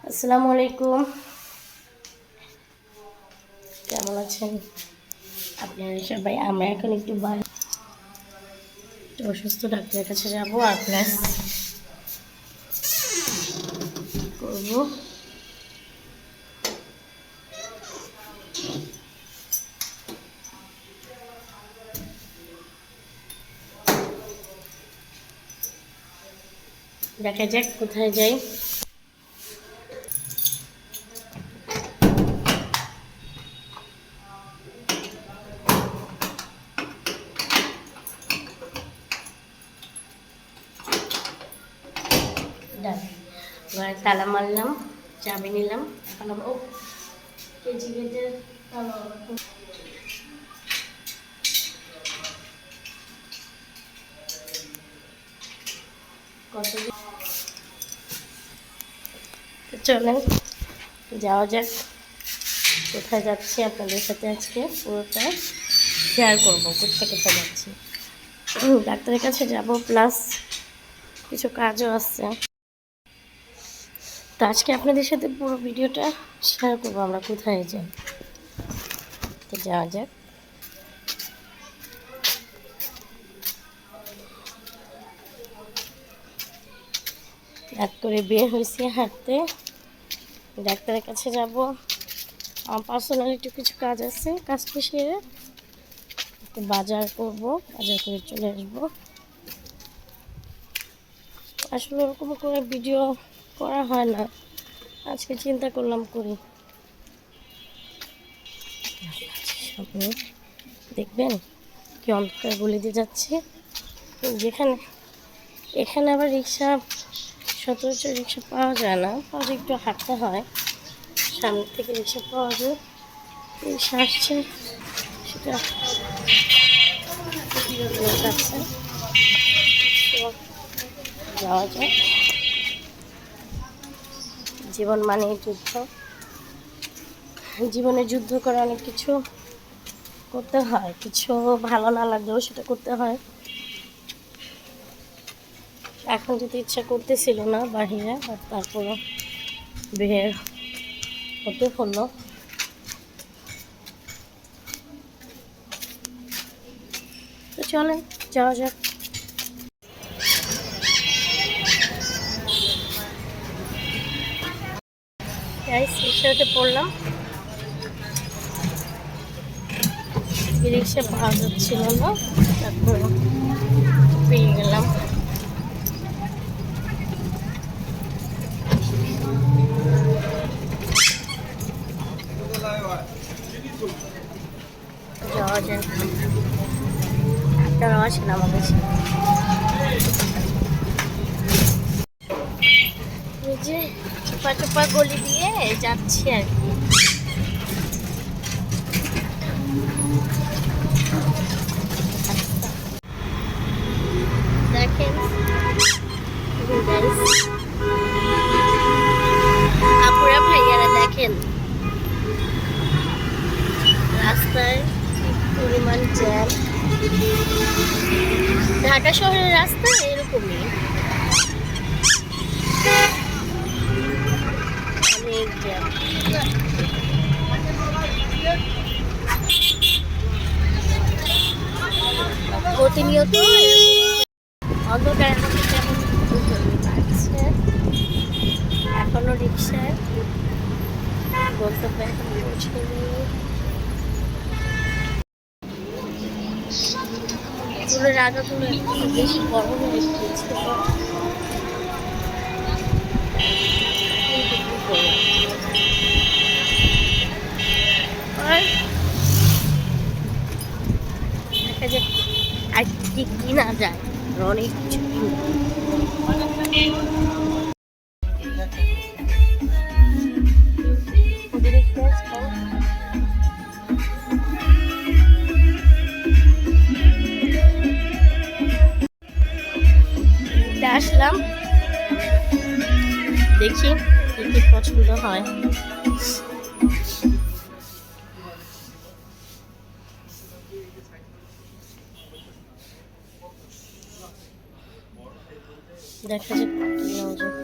আসসালামু আলাইকুম, কেমন আছেন আপনারা সবাই? আমরা এখন একটু অসুস্থ, ডাক্তারের কাছে যাবো আর প্লাস করবো। দেখা যাক কোথায় যাই। ঘরে তালা মারলাম, চাবি নিলাম। এখন ও কেজি গেটের কত চলেন যাওয়া যাক। কোথায় যাচ্ছি আপনাদের সাথে আজকে পুরোটা শেয়ার করবো, কোথায় কোথায় যাচ্ছি। ডাক্তারের কাছে যাব, প্লাস কিছু কাজও আছে। তো আজকে আপনাদের সাথে পুরো ভিডিওটা শেয়ার করবো আমরা কোথায় যাই। তো যাওয়া যাক। রাত করে বের হয়েছি হাঁটতে, ডাক্তারের কাছে যাব। আমার পার্সোনাল একটু কিছু কাজ আছে, কাজটা সেরে একটু বাজার করব, বাজার করে চলে আসবো। আসলে ওরকম করে ভিডিও করা হয় না, আজকে চিন্তা করলাম করি। আপনি দেখবেন কি অন্ধকার গলি দিয়ে যাচ্ছে, যেখানে এখানে আবার রিক্সা সচরাচর রিক্সা পাওয়া যায় না, পাওয়া একটু হাঁটতে হয়। সামনে থেকে রিক্সা পাওয়া যায়, রিক্সা আসছে সেটা যাচ্ছে। যাওয়া যায়। জীবন মানে যুদ্ধ, জীবনে যুদ্ধ করে অনেক কিছু করতে হয়, কিছু ভালো না লাগলেও সেটা করতে হয়। এখন যদি ইচ্ছা করতেছিল না বাহিরে, বাট তারপরও বের হতে হলো। তো চলেন যাওয়া যাক। রিক্সাতে পড়লাম, রিক্সা পাওয়া যাচ্ছিল না, তারপর পেয়ে গেলাম। যাওয়া যায়, আপনারাও আসেন আমাদের সাথে। এই যে চোপা চোপা গলি দিয়ে যাচ্ছি আর কি। দেখেন আপুরা ভাইয়ারা, দেখেন রাস্তায় পরিমাণ জ্যাম। ঢাকা শহরের রাস্তা এরকমই, অনেক জ্যাম। প্রতিনিয়ত অন্ধকারের মধ্যে কেমন লাগছে। এখনো রিক্সায় গন্তব্যে এখন পৌঁছেনি। চুলের আগাগুলো বেশি গরম হয়ে গিয়েছে। দেখা যাক আর কি কিনা যায়, অনেক কিছু আসলাম, দেখি কি পছন্দ হয়। দেখা যাক কি নেওয়া যায়।